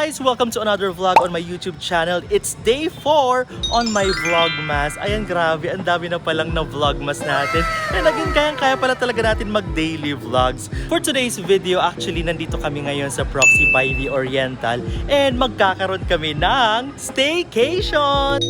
guys! Welcome to another vlog on my YouTube channel. It's day 4 on my Vlogmas. Ayan, grabe, ang dami na palang na Vlogmas natin. And naging kaya pala talaga natin mag-daily vlogs. For today's video, actually, nandito kami ngayon sa Proxy by the Oriental. And magkakaroon kami ng Staycation!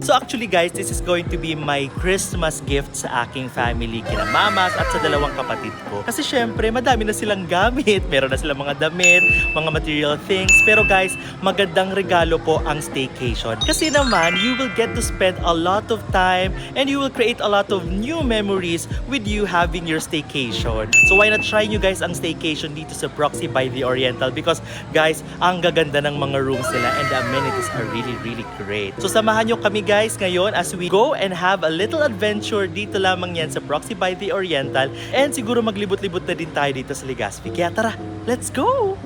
So actually guys, this is going to be my Christmas gift sa aking family, kina mamas at sa dalawang kapatid ko. Kasi syempre, madami na silang gamit. Meron na silang mga damit, mga material things. Pero guys, magandang regalo po ang staycation. Kasi naman, you will get to spend a lot of time and you will create a lot of new memories with you having your staycation. So why not try nyo guys ang staycation dito sa Proxy by the Oriental? Because guys, ang gaganda ng mga rooms nila and the amenities are really great. So samahan nyo kami guys ngayon as we go and have a little adventure dito lamang yan sa Proxy by the Oriental, and siguro maglibot-libot na din tayo dito sa Legazpi. Kaya tara, let's go!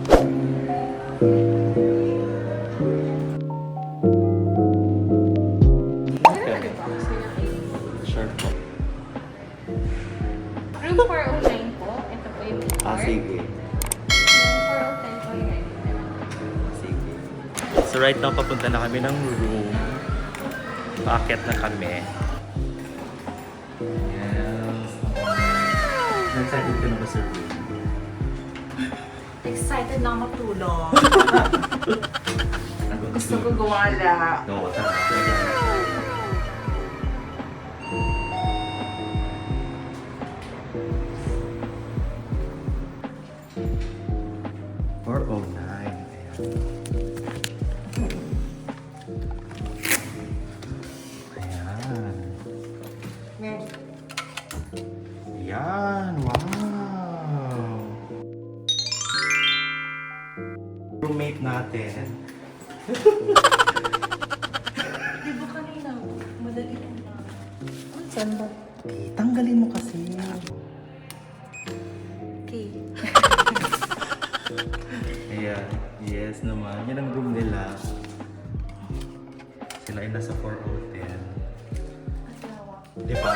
Sure po. Room 409 po. Ito po yung car. Sige. Room 409 po yung Sige. So right now, papunta na kami ng room. Paakyat na kami. Yes. Excited ka na ba sa room? Excited na matulog. Gusto ko gumala. No, tara. Or oh nine. Ayan, wow! Roommate natin. Di ba kanina? Madali lang na. Saan ba? Tanggalin mo kasi. Okay. Ayan, yes naman. Yan ang room nila. Sila ay nasa 410. Di ba?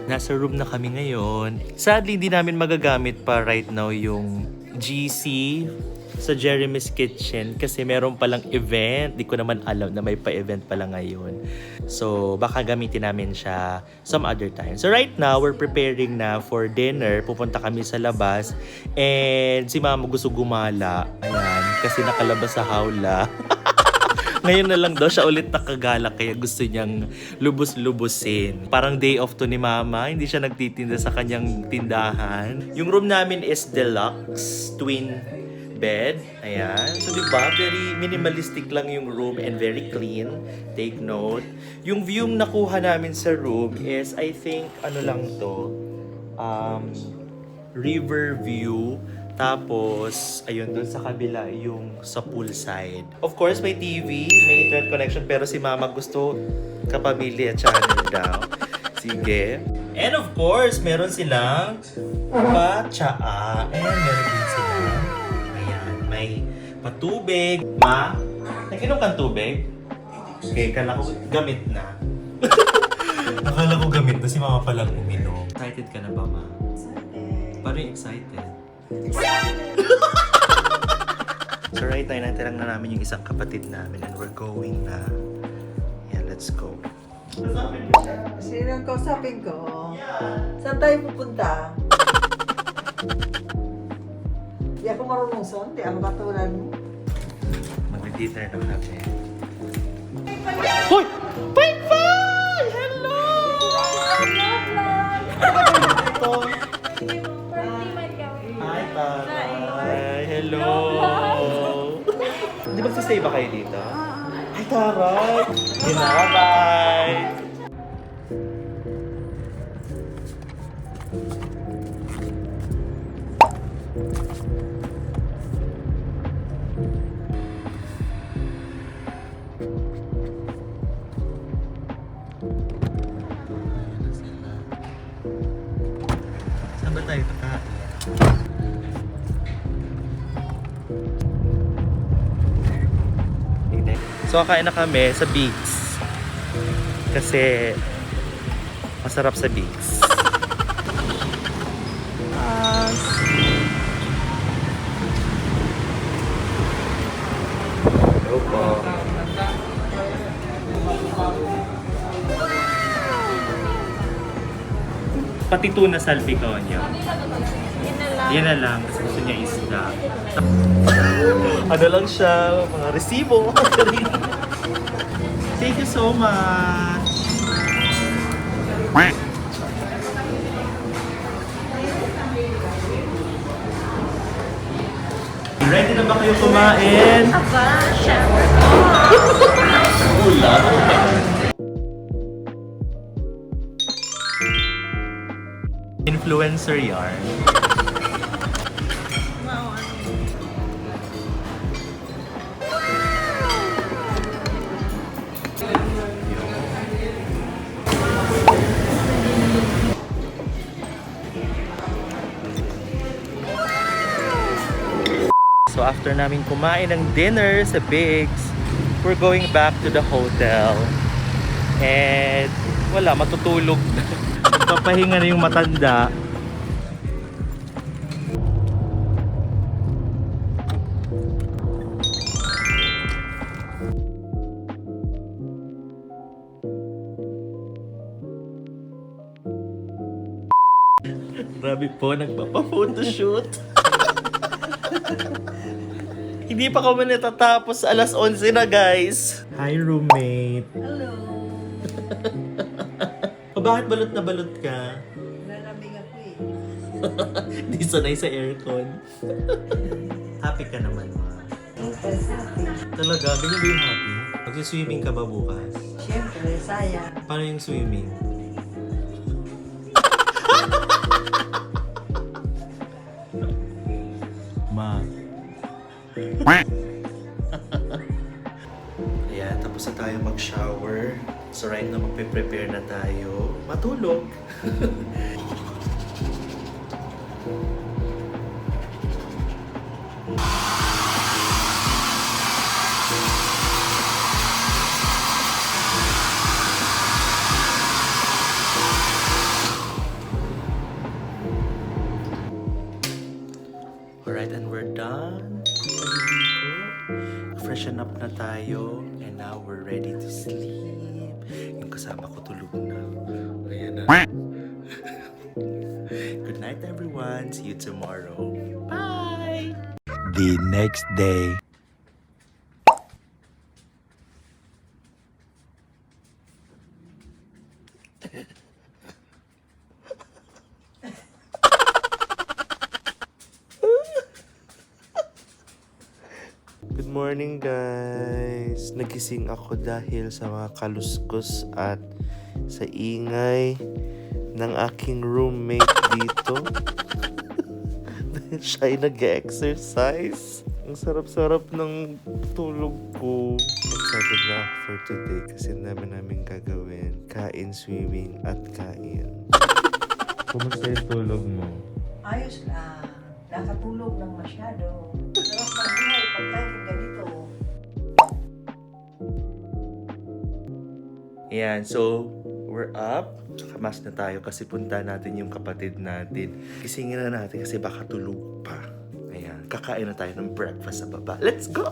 Nasa room na kami ngayon. Sadly, hindi namin magagamit pa right now yung GC sa Jeremy's Kitchen kasi meron palang event. Di ko naman alam na may pa-event pala ngayon. So, baka gamitin namin siya some other time. So, right now, we're preparing na for dinner. Pupunta kami sa labas. And si Mama gusto gumala. Ayan, kasi nakalabas sa hawla. Ngayon na lang daw siya ulit nakagala kaya gusto niyang lubos-lubusin. Parang day off to ni Mama, hindi siya nagtitinda sa kanyang tindahan. Yung room namin is deluxe, twin bed. Ayan. So diba, very minimalistic lang yung room and very clean. Take note. Yung view nakuha namin sa room is, I think, ano lang to, river view. Tapos, ayun, doon sa kabila, yung sa poolside. Of course, may TV, may internet connection, pero si Mama gusto kapamilya channel daw. Sige. And of course, meron silang pa-tsaa. And meron din silang, ayan, may patubig. Ma, nag-inom kang tubig? Okay, kala ko gamit na. Akala ko gamit na, si Mama palang uminom. Excited ka na ba, Ma? Excited. Parang excited. So right now, natirang na namin yung isang kapatid namin and we're going na. Yeah, let's go. Sino ang kausapin ko? Saan tayo pupunta? Di ako marunong son, di ako katulad mo. Mag-dinner na kami. Hoy! Bye-bye! Hello! Hi, Taray! Hello! Di ba stay ba kayo dito? Hi, Taray! Bye! Saan ba tayo kakain? So kakain na kami sa Bigs. Kasi masarap sa Bigs. Pati tuna salpicón yun. Yun na lang. Yan na lang. Kasi gusto niya isda. Ano lang siya, mga resibo. Thank you so much. Ready na ba kayo kumain? Aba, syempre. Ulam. Influencer yarn. So after namin kumain ng dinner sa Bigs, we're going back to the hotel. And wala, matutulog na. Papahinga na yung matanda. Grabe po, nagpapa-photoshoot. Hindi pa kami natatapos, alas 11 na guys. Hi roommate. Hello. O bakit balot na balot ka? Lalamig ako eh. Di sanay sa aircon. Happy ka naman, ma. Talaga, ganyan ba yung happy? Magsiswimming ka ba bukas? Siyempre, sayang. Paano yung swimming? Ma. Ayan, tapos na tayo mag-shower. So right now, magpe-prepare na tayo. Matulog. Alright, and we're done. Freshen up na tayo. And now we're ready to sleep. Yung kasama ko tulog na. Ayan na. Good night, everyone. See you tomorrow. Bye! The next day. Good morning guys! Nagising ako dahil sa mga kaluskos at sa ingay ng aking roommate dito. Dahil siya ay nag-exercise. Ang sarap-sarap ng tulog ko. Excited na ako for today kasi namin gagawin. Kain, swimming at kain. Kumusta yung tulog mo? Ayos lang. Nakatulog ng masyado. Sarap na buhay pagkain ganito. Ayan, so we're up. Kamas na tayo kasi punta natin yung kapatid natin. Gisingin na natin kasi baka tulog pa. Ayan, kakain na tayo ng breakfast sa baba. Let's go!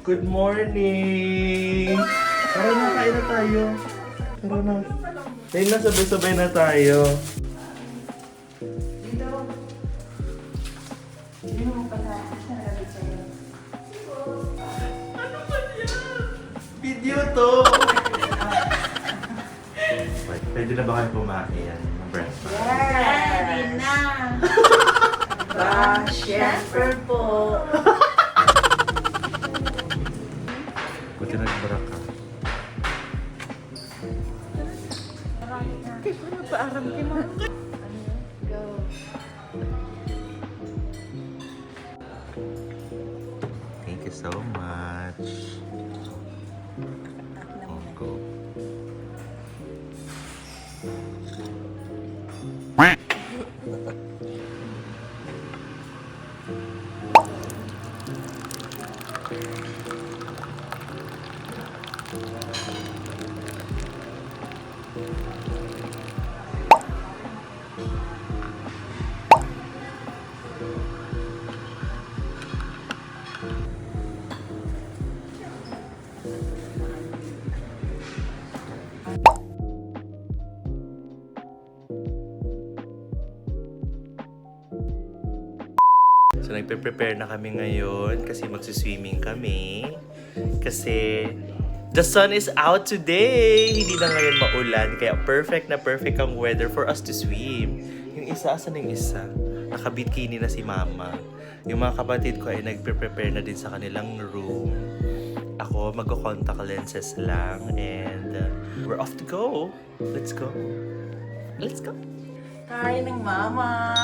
Good morning! Tara na, kain na tayo. Tara na. Ayun na, sabay-sabay na tayo. Video to! Pwede na ba kayo kumain ng breakfast? Ready na! Siyempre po. Buti nagbara ka. Thank you so much. Go. So nagpe-prepare na kami ngayon kasi magsiswimming kami. Kasi the sun is out today! Hindi na ngayon maulan, kaya perfect na perfect ang weather for us to swim. Yung isa, asan yung isa? Nakabikini na si mama. Yung mga kapatid ko ay nagpe-prepare na din sa kanilang room. Ako, magko-contact lenses lang. And we're off to go. Let's go. Let's go. Kain ng mama.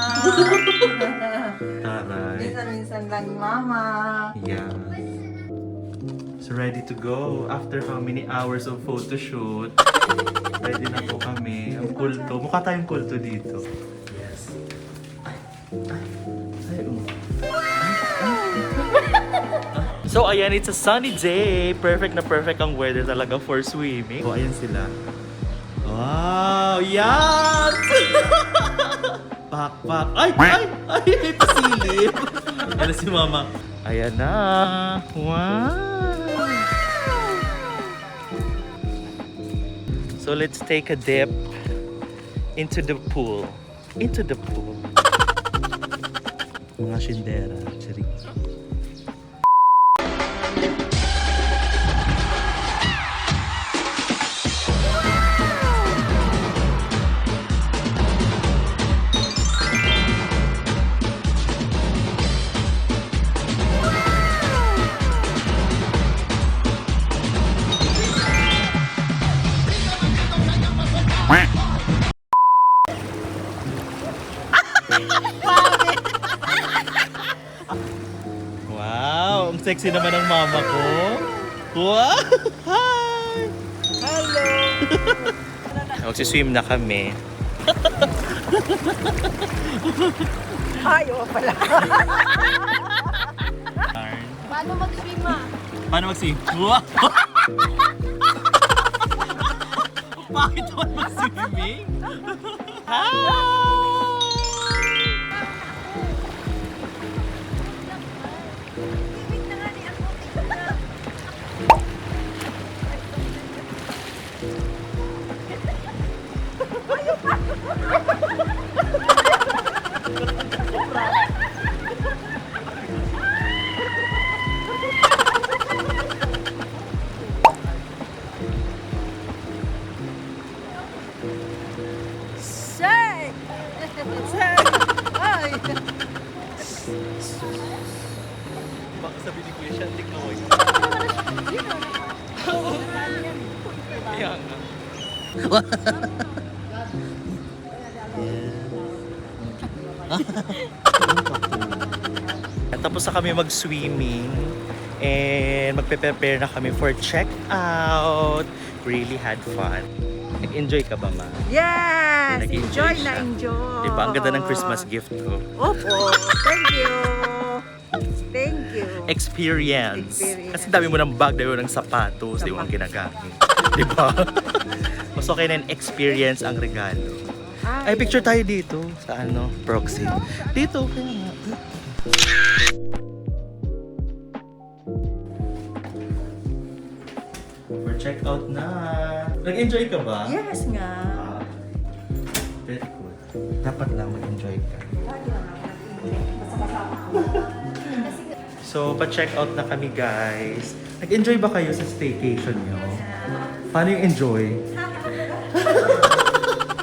Taray. Minsan-minsan lang mama. Yeah. So ready to go. After how many hours of photo shoot, ready na po kami. Ang kulto. Mukha tayong kulto dito. Yes. So ayan, it's a sunny day. Perfect na perfect ang weather talaga for swimming. Oh, ayan sila. Wow! Yes! Pak! Ay! May pasilip! Ayan si mama. Ayan na! Wow! So let's take a dip into the pool. Into the pool. Mga shindera. Charing. Wow! Ang sexy naman ng mama ko. Wow! Hi! Hello! Magsiswim na kami. Ay, oo pala. Paano mag-swim ah? Paano mag-swim? Wow! Bakit naman mag-swimming? Hi! Say! Ay! Baka sabi ni Kuya siya, tingnan mo. Kaya nga. Tapos na kami mag-swimming and magpe-prepare na kami for check-out. Really had fun. Nag-enjoy ka ba, ma? Yes! Nag-enjoy Enjoy na siya. enjoy. Diba? Ang ganda ng Christmas gift ko. Opo. Thank you. Thank you. Experience. Experience. Kasi dami mo ng bag, dami mo ng sapatos, di mo ang ginagamit. Diba? Mas okay na yung experience ang regalo. Ay, picture tayo dito sa ano, Proxy. Dito, kaya nga. For check out na. Nag-enjoy ka ba? Yes nga. Very good. Dapat lang mag-enjoy ka. So, pa-check out na kami, guys. Nag-enjoy ba kayo sa staycation nyo? Paano yung enjoy?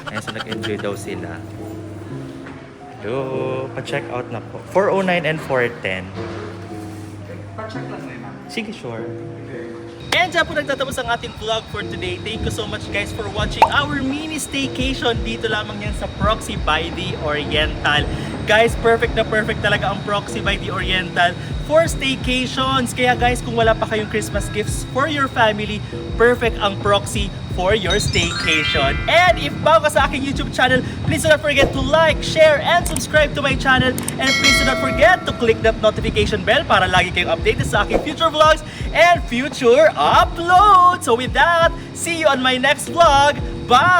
Ayan, so nag-enjoy daw sila. Hello, pa-check out na po. 409 and 410. Pa-check lang na yun. Sige, sure. And dyan po nagtatapos ang ating vlog for today. Thank you so much guys for watching our mini staycation. Dito lamang yan sa Proxy by the Oriental. Guys, perfect na perfect talaga ang Proxy by the Oriental for staycations. Kaya guys, kung wala pa kayong Christmas gifts for your family, perfect ang Proxy for your staycation. And if bago ka sa aking YouTube channel, please do not forget to like, share, and subscribe to my channel. And please do not forget to click that notification bell para lagi kayong updated sa aking future vlogs and future uploads. So with that, see you on my next vlog. Bye!